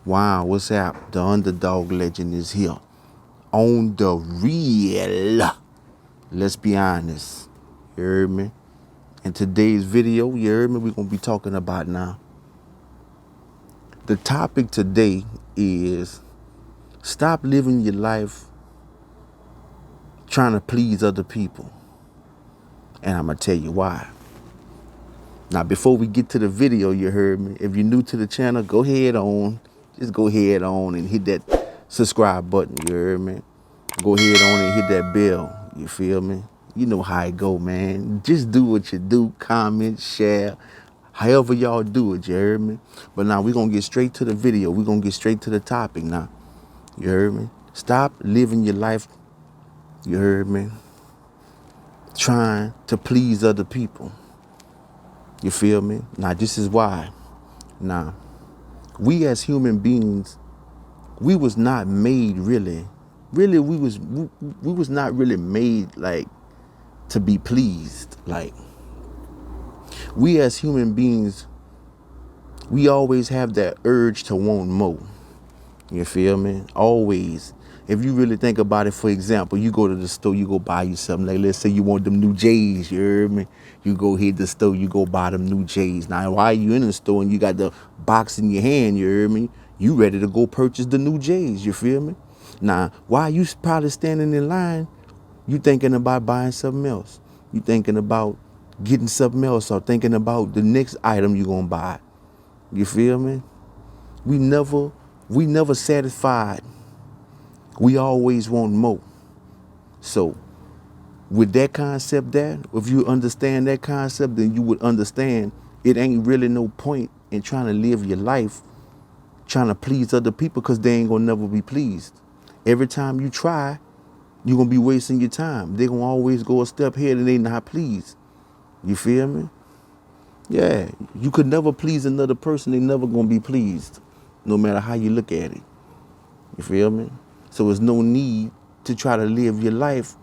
Wow, what's up? The underdog legend is here. On the real. Let's be honest. You heard me? In today's video, you heard me, we're going to be talking about now. The topic today is stop living your life trying to please other people. And I'm going to tell you why. Now, before we get to the video, you heard me, if you're new to the channel, go ahead on. Just go ahead on and hit that subscribe button, you heard me? Go ahead on and hit that bell, you feel me? You know how it go, man. Just do what you do, comment, share, however y'all do it, you heard me? But now we're going to get straight to the video. We're going to get straight to the topic now, you heard me? Stop living your life, you heard me, trying to please other people. You feel me? Now, this is why. Now, we as human beings, we was not made really we was not really made like to be pleased. Like, we as human beings, we always have that urge to want more. You feel me? Always. If you really think about it, for example, you go to the store, you go buy you something. Like, let's say you want them new J's, you heard me? You go hit the store, you go buy them new J's. Now, while you in the store and you got the box in your hand, you heard me? You ready to go purchase the new J's, you feel me? Now, while you probably standing in line, you thinking about buying something else. You thinking about getting something else or thinking about the next item you gonna buy. You feel me? We never satisfied. We always want more. So with that concept there, if you understand that concept, then you would understand it ain't really no point in trying to live your life trying to please other people, because they ain't gonna never be pleased. Every time you try, you're gonna be wasting your time. They're gonna always go a step ahead and they not pleased. You feel me? Yeah, you could never please another person. They never gonna be pleased, no matter how you look at it. You feel me? So there's no need to try to live your life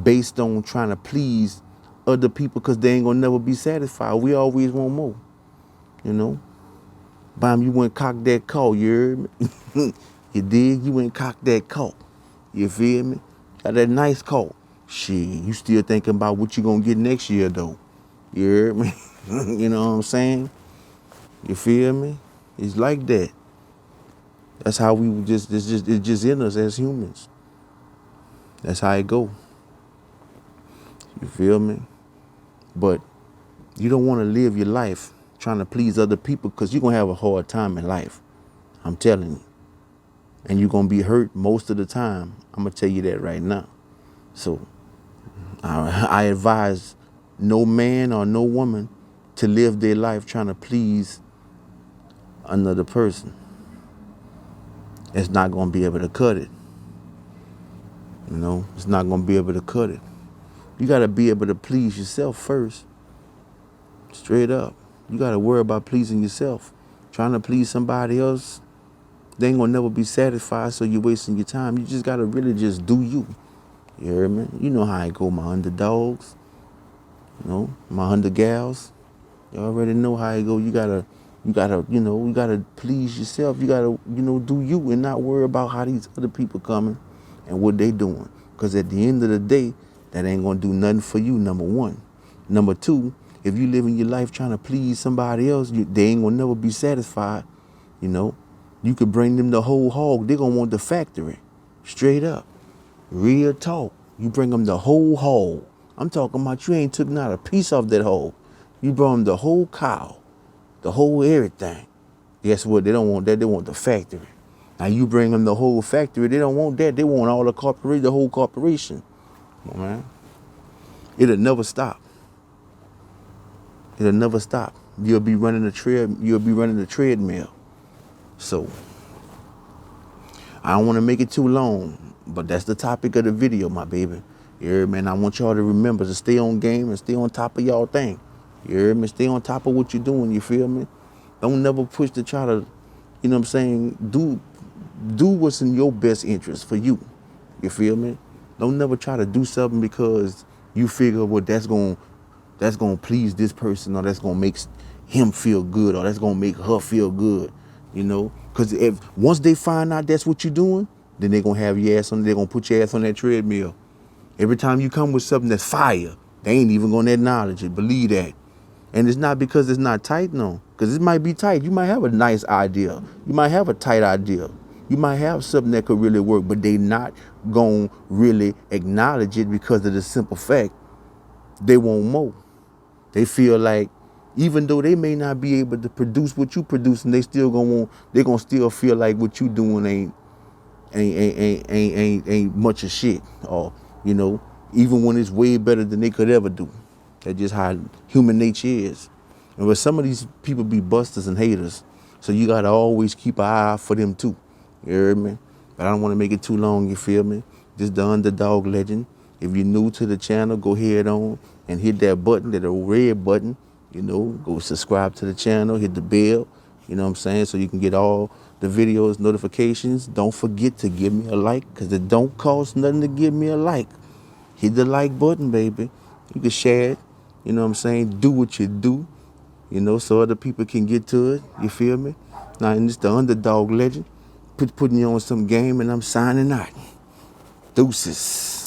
based on trying to please other people, because they ain't gonna never be satisfied. We always want more, you know? Bam, you went cock that car, you heard me? You dig? You went cock that car. You feel me? Got that nice car. Shit, you still thinking about what you gonna get next year though. You heard me? You know what I'm saying? You feel me? It's like that. That's how we it's just in us as humans. That's how it go. You feel me? But you don't want to live your life trying to please other people, because you're going to have a hard time in life. I'm telling you. And you're going to be hurt most of the time. I'm going to tell you that right now. So I advise no man or no woman to live their life trying to please another person. It's not going to be able to cut it. You know, it's not going to be able to cut it. You got to be able to please yourself first. Straight up. You got to worry about pleasing yourself. Trying to please somebody else, they ain't going to never be satisfied, so you're wasting your time. You just got to really just do you. You hear me? You know how I go, my underdogs. You know, my undergals. You already know how I go. You gotta, you gotta please yourself. You gotta, do you and not worry about how these other people coming and what they doing. Because at the end of the day, that ain't gonna do nothing for you, number one. Number two, if you living your life trying to please somebody else, they ain't gonna never be satisfied. You know, you could bring them the whole hog, they gonna want the factory. Straight up. Real talk. You bring them the whole hog. I'm talking about you ain't took not a piece off that hog. You brought them the whole cow, the whole everything. Guess what? They don't want that. They want the factory. Now you bring them the whole factory. They don't want that. They want all the whole corporation. Come on, man. It'll never stop. It'll never stop. You'll be running the treadmill. So I don't want to make it too long, but that's the topic of the video, my baby. You heard me? And I want y'all to remember to stay on game and stay on top of y'all thing. You heard me? Stay on top of what you're doing, you feel me? Don't never push to try to, you know what I'm saying, do what's in your best interest for you. You feel me? Don't never try to do something because you figure, well, that's gonna please this person, or that's gonna make him feel good, or that's gonna make her feel good, you know? Because if once they find out that's what you're doing, then they're gonna have your ass on. They're gonna put your ass on that treadmill. Every time you come with something that's fire, they ain't even gonna acknowledge it. Believe that. And it's not because it's not tight, no. Because it might be tight. You might have a nice idea. You might have a tight idea. You might have something that could really work, but they not gonna really acknowledge it because of the simple fact they want more. They feel like even though they may not be able to produce what you producing, they still gonna still feel like what you doing ain't much of shit. Or, you know, even when it's way better than they could ever do. That's just how human nature is. And but some of these people be busters and haters. So you gotta always keep an eye out for them too. You hear me? But I don't want to make it too long, you feel me? Just the underdog legend. If you're new to the channel, go ahead on and hit that button, that red button. You know, go subscribe to the channel, hit the bell, you know what I'm saying? So you can get all the videos, notifications. Don't forget to give me a like, because it don't cost nothing to give me a like. Hit the like button, baby. You can share it, you know what I'm saying? Do what you do, you know, so other people can get to it, you feel me? Now, and it's the underdog legend, putting you on some game, and I'm signing out. Deuces.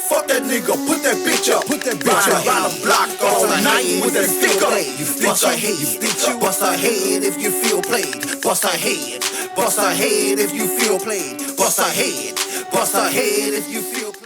Fuck that nigga, put that bitch up. Put that bitch up. Round the block all night with that stick up. You bust her head, you bitch. Bust her head if you feel played. Bust her head. Bust her head if you feel played. Bust her head. Bust her head if you feel played.